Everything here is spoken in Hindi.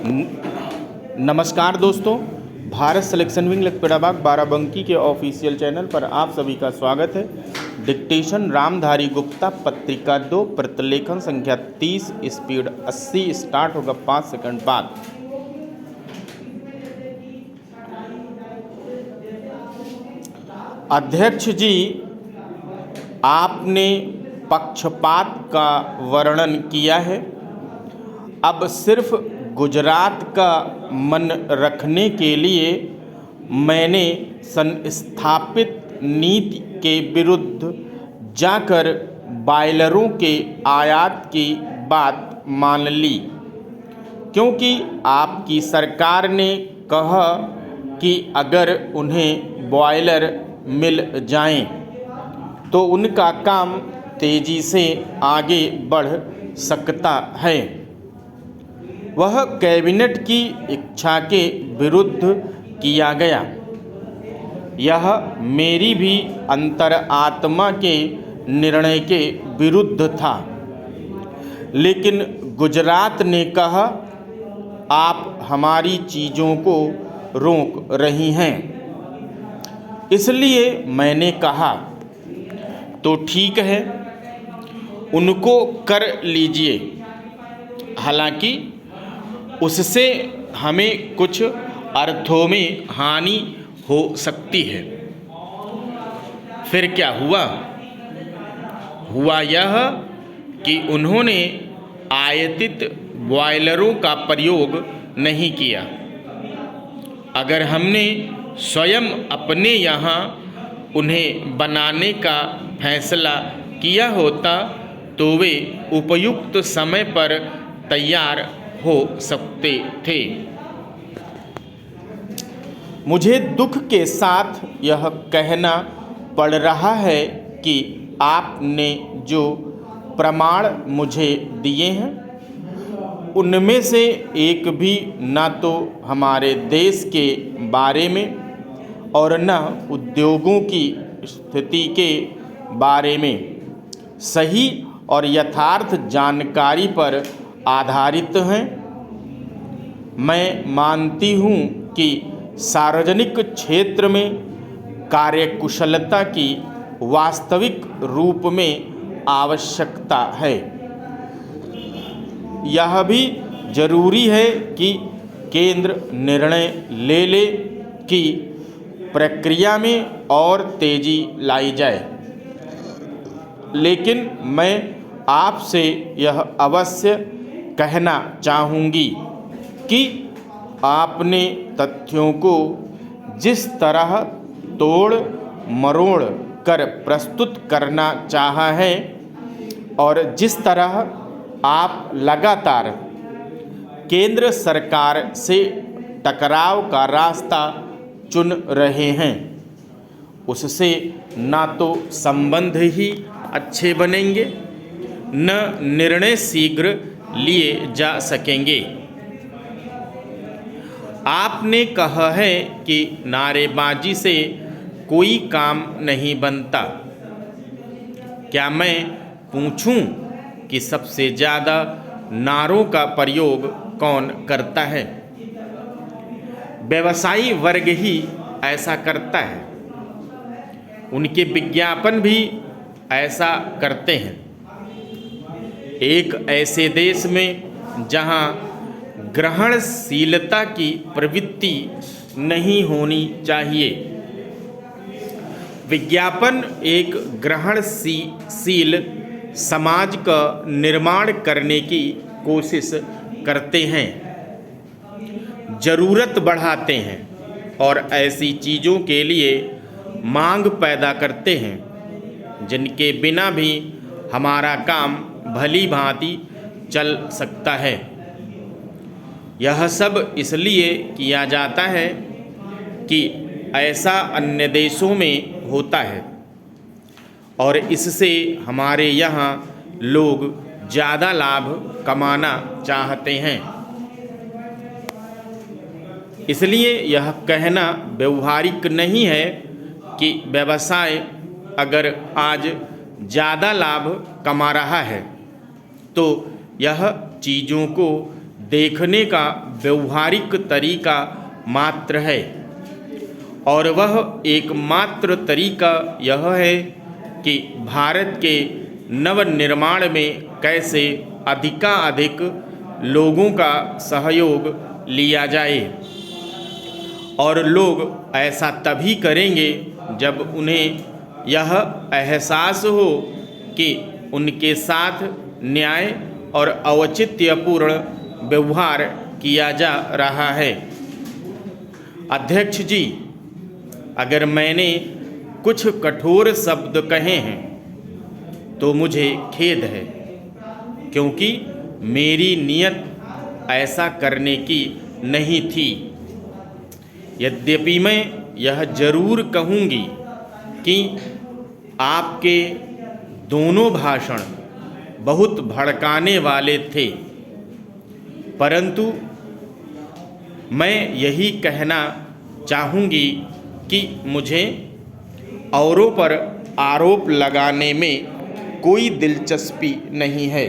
नमस्कार दोस्तों, भारत सिलेक्शन विंग लखपतबाग बाराबंकी के ऑफिशियल चैनल पर आप सभी का स्वागत है। डिक्टेशन रामधारी गुप्ता, पत्रिका 2, प्रतिलेखन संख्या 30, स्पीड 80। स्टार्ट होगा 5 सेकंड बाद। अध्यक्ष जी, आपने पक्षपात का वर्णन किया है। अब सिर्फ गुजरात का मन रखने के लिए मैंने संस्थापित नीति के विरुद्ध जाकर बॉयलरों के आयात की बात मान ली, क्योंकि आपकी सरकार ने कहा कि अगर उन्हें बॉयलर मिल जाएं तो उनका काम तेजी से आगे बढ़ सकता है। वह कैबिनेट की इच्छा के विरुद्ध किया गया। यह मेरी भी अंतरात्मा के निर्णय के विरुद्ध था, लेकिन गुजरात ने कहा आप हमारी चीज़ों को रोक रही हैं। इसलिए मैंने कहा तो ठीक है, उनको कर लीजिए। हालांकि उससे हमें कुछ अर्थों में हानि हो सकती है। फिर क्या हुआ? हुआ यह कि उन्होंने आयातित बॉयलरों का प्रयोग नहीं किया। अगर हमने स्वयं अपने यहाँ उन्हें बनाने का फैसला किया होता तो वे उपयुक्त समय पर तैयार हो सकते थे। मुझे दुख के साथ यह कहना पड़ रहा है कि आपने जो प्रमाण मुझे दिए हैं उनमें से एक भी न तो हमारे देश के बारे में और न उद्योगों की स्थिति के बारे में सही और यथार्थ जानकारी पर आधारित हैं। मैं मानती हूँ कि सार्वजनिक क्षेत्र में कार्यकुशलता की वास्तविक रूप में आवश्यकता है। यह भी जरूरी है कि केंद्र निर्णय ले ले कि प्रक्रिया में और तेजी लाई जाए, लेकिन मैं आपसे यह अवश्य कहना चाहूँगी कि आपने तथ्यों को जिस तरह तोड़ मरोड़ कर प्रस्तुत करना चाहा है और जिस तरह आप लगातार केंद्र सरकार से टकराव का रास्ता चुन रहे हैं, उससे ना तो संबंध ही अच्छे बनेंगे न निर्णय शीघ्र लिए जा सकेंगे। आपने कहा है कि नारेबाजी से कोई काम नहीं बनता। क्या मैं पूछूं कि सबसे ज़्यादा नारों का प्रयोग कौन करता है? व्यवसायी वर्ग ही ऐसा करता है। उनके विज्ञापन भी ऐसा करते हैं। एक ऐसे देश में जहां ग्रहणशीलता की प्रवृत्ति नहीं होनी चाहिए, विज्ञापन एक ग्रहणशील समाज का निर्माण करने की कोशिश करते हैं, जरूरत बढ़ाते हैं और ऐसी चीज़ों के लिए मांग पैदा करते हैं जिनके बिना भी हमारा काम भली भांति चल सकता है। यह सब इसलिए किया जाता है कि ऐसा अन्य देशों में होता है और इससे हमारे यहाँ लोग ज़्यादा लाभ कमाना चाहते हैं। इसलिए यह कहना व्यवहारिक नहीं है कि व्यवसाय अगर आज ज़्यादा लाभ कमा रहा है तो यह चीज़ों को देखने का व्यवहारिक तरीका मात्र है, और वह एकमात्र तरीका यह है कि भारत के नवनिर्माण में कैसे अधिकाधिक लोगों का सहयोग लिया जाए। और लोग ऐसा तभी करेंगे जब उन्हें यह एहसास हो कि उनके साथ न्याय और औचित्यपूर्ण व्यवहार किया जा रहा है। अध्यक्ष जी, अगर मैंने कुछ कठोर शब्द कहे हैं तो मुझे खेद है, क्योंकि मेरी नीयत ऐसा करने की नहीं थी। यद्यपि मैं यह जरूर कहूँगी कि आपके दोनों भाषण बहुत भड़काने वाले थे, परंतु मैं यही कहना चाहूँगी कि मुझे औरों पर आरोप लगाने में कोई दिलचस्पी नहीं है।